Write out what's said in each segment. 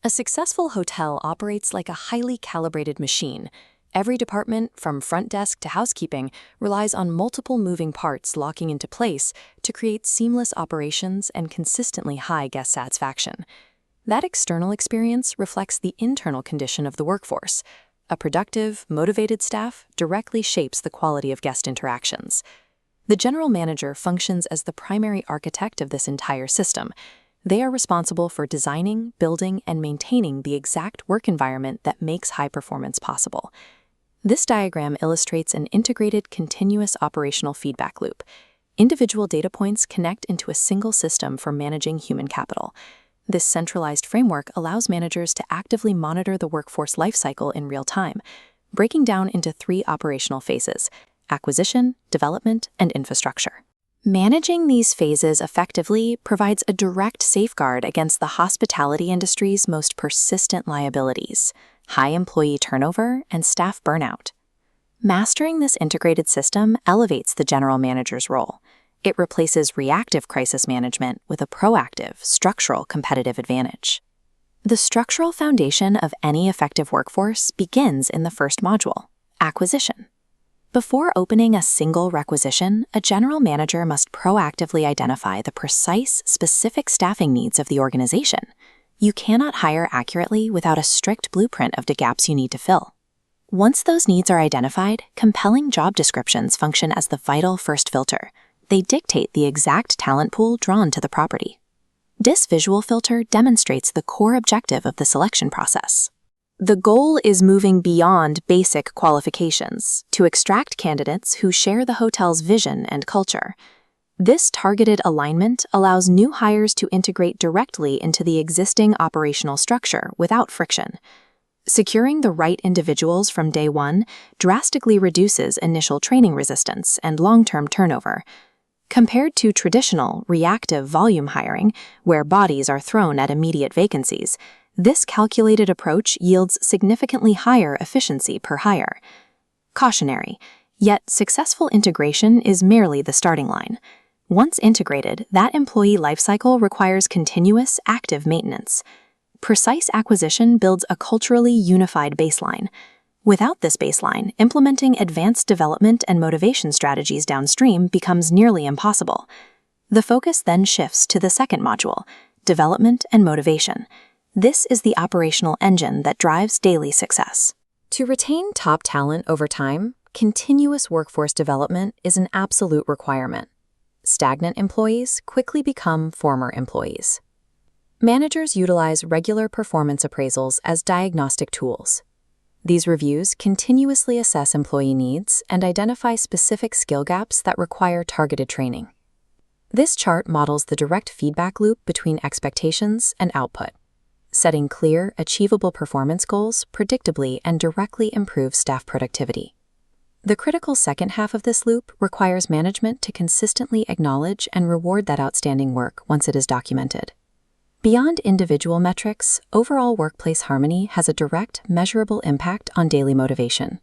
A successful hotel operates like a highly calibrated machine. Every department, from front desk to housekeeping, relies on multiple moving parts locking into place to create seamless operations and consistently high guest satisfaction. That external experience reflects the internal condition of the workforce. A productive, motivated staff directly shapes the quality of guest interactions. The general manager functions as the primary architect of this entire system. They are responsible for designing, building, and maintaining the exact work environment that makes high performance possible. This diagram illustrates an integrated, continuous operational feedback loop. Individual data points connect into a single system for managing human capital. This centralized framework allows managers to actively monitor the workforce lifecycle in real time, breaking down into 3 operational phases: acquisition, development, and infrastructure. Managing these phases effectively provides a direct safeguard against the hospitality industry's most persistent liabilities: high employee turnover and staff burnout. Mastering this integrated system elevates the general manager's role. It replaces reactive crisis management with a proactive, structural competitive advantage. The structural foundation of any effective workforce begins in the first module: acquisition. Before opening a single requisition, a general manager must proactively identify the precise, specific staffing needs of the organization. You cannot hire accurately without a strict blueprint of the gaps you need to fill. Once those needs are identified, compelling job descriptions function as the vital first filter. They dictate the exact talent pool drawn to the property. This visual filter demonstrates the core objective of the selection process. The goal is moving beyond basic qualifications to extract candidates who share the hotel's vision and culture. This targeted alignment allows new hires to integrate directly into the existing operational structure without friction. Securing the right individuals from day one drastically reduces initial training resistance and long-term turnover. Compared to traditional, reactive volume hiring, where bodies are thrown at immediate vacancies, this calculated approach yields significantly higher efficiency per hire. Cautionary, yet successful integration is merely the starting line. Once integrated, that employee lifecycle requires continuous, active maintenance. Precise acquisition builds a culturally unified baseline. Without this baseline, implementing advanced development and motivation strategies downstream becomes nearly impossible. The focus then shifts to the second module: development and motivation. This is the operational engine that drives daily success. To retain top talent over time, continuous workforce development is an absolute requirement. Stagnant employees quickly become former employees. Managers utilize regular performance appraisals as diagnostic tools. These reviews continuously assess employee needs and identify specific skill gaps that require targeted training. This chart models the direct feedback loop between expectations and output. Setting clear, achievable performance goals predictably and directly improves staff productivity. The critical second half of this loop requires management to consistently acknowledge and reward that outstanding work once it is documented. Beyond individual metrics, overall workplace harmony has a direct, measurable impact on daily motivation.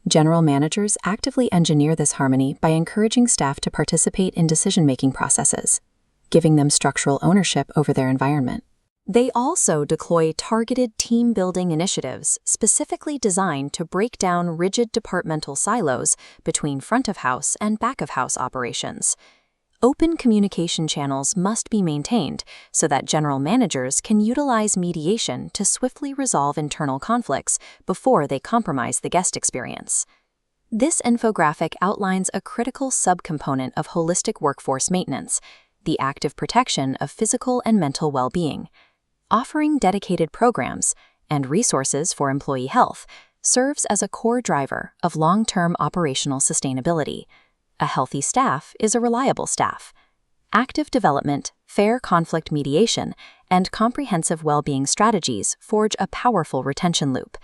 General managers actively engineer this harmony by encouraging staff to participate in decision-making processes, giving them structural ownership over their environment. They also deploy targeted team-building initiatives specifically designed to break down rigid departmental silos between front-of-house and back-of-house operations. Open communication channels must be maintained so that general managers can utilize mediation to swiftly resolve internal conflicts before they compromise the guest experience. This infographic outlines a critical subcomponent of holistic workforce maintenance: the active protection of physical and mental well-being. Offering dedicated programs and resources for employee health serves as a core driver of long-term operational sustainability. A healthy staff is a reliable staff. Active development, fair conflict mediation, and comprehensive well-being strategies forge a powerful retention loop.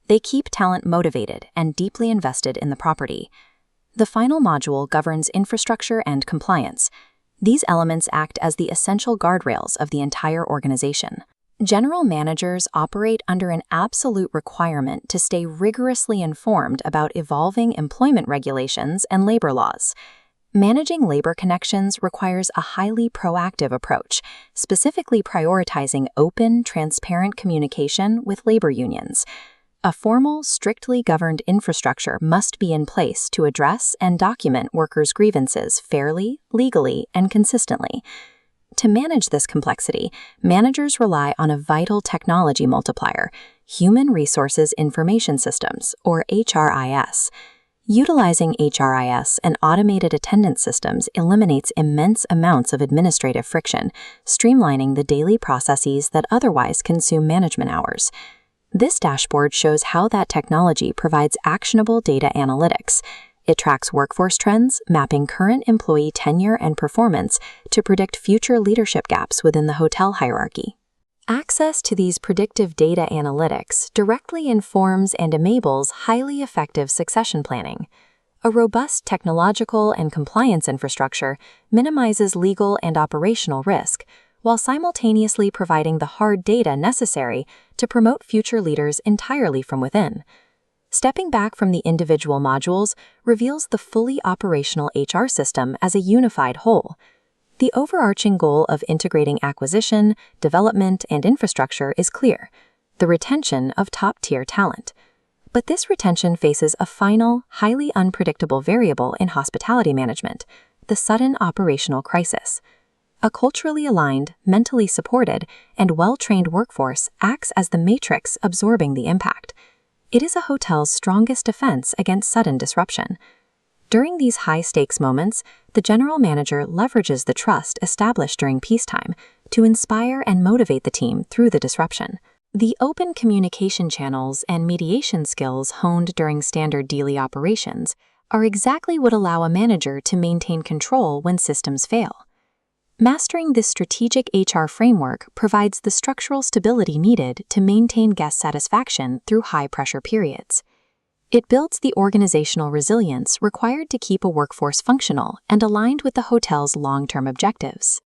They keep talent motivated and deeply invested in the property. The final module governs infrastructure and compliance. These elements act as the essential guardrails of the entire organization. General managers operate under an absolute requirement to stay rigorously informed about evolving employment regulations and labor laws. Managing labor connections requires a highly proactive approach, specifically prioritizing open, transparent communication with labor unions. A formal, strictly governed infrastructure must be in place to address and document workers' grievances fairly, legally, and consistently. To manage this complexity, managers rely on a vital technology multiplier, Human Resources Information Systems, or HRIS. Utilizing HRIS and automated attendance systems eliminates immense amounts of administrative friction, streamlining the daily processes that otherwise consume management hours. This dashboard shows how that technology provides actionable data analytics. It tracks workforce trends, mapping current employee tenure and performance to predict future leadership gaps within the hotel hierarchy. Access to these predictive data analytics directly informs and enables highly effective succession planning. A robust technological and compliance infrastructure minimizes legal and operational risk, while simultaneously providing the hard data necessary to promote future leaders entirely from within. Stepping back from the individual modules reveals the fully operational HR system as a unified whole. The overarching goal of integrating acquisition, development, and infrastructure is clear: the retention of top-tier talent. But this retention faces a final, highly unpredictable variable in hospitality management: the sudden operational crisis. A culturally aligned, mentally supported, and well-trained workforce acts as the matrix absorbing the impact. It is a hotel's strongest defense against sudden disruption. During these high-stakes moments, the general manager leverages the trust established during peacetime to inspire and motivate the team through the disruption. The open communication channels and mediation skills honed during standard daily operations are exactly what allow a manager to maintain control when systems fail. Mastering this strategic HR framework provides the structural stability needed to maintain guest satisfaction through high-pressure periods. It builds the organizational resilience required to keep a workforce functional and aligned with the hotel's long-term objectives.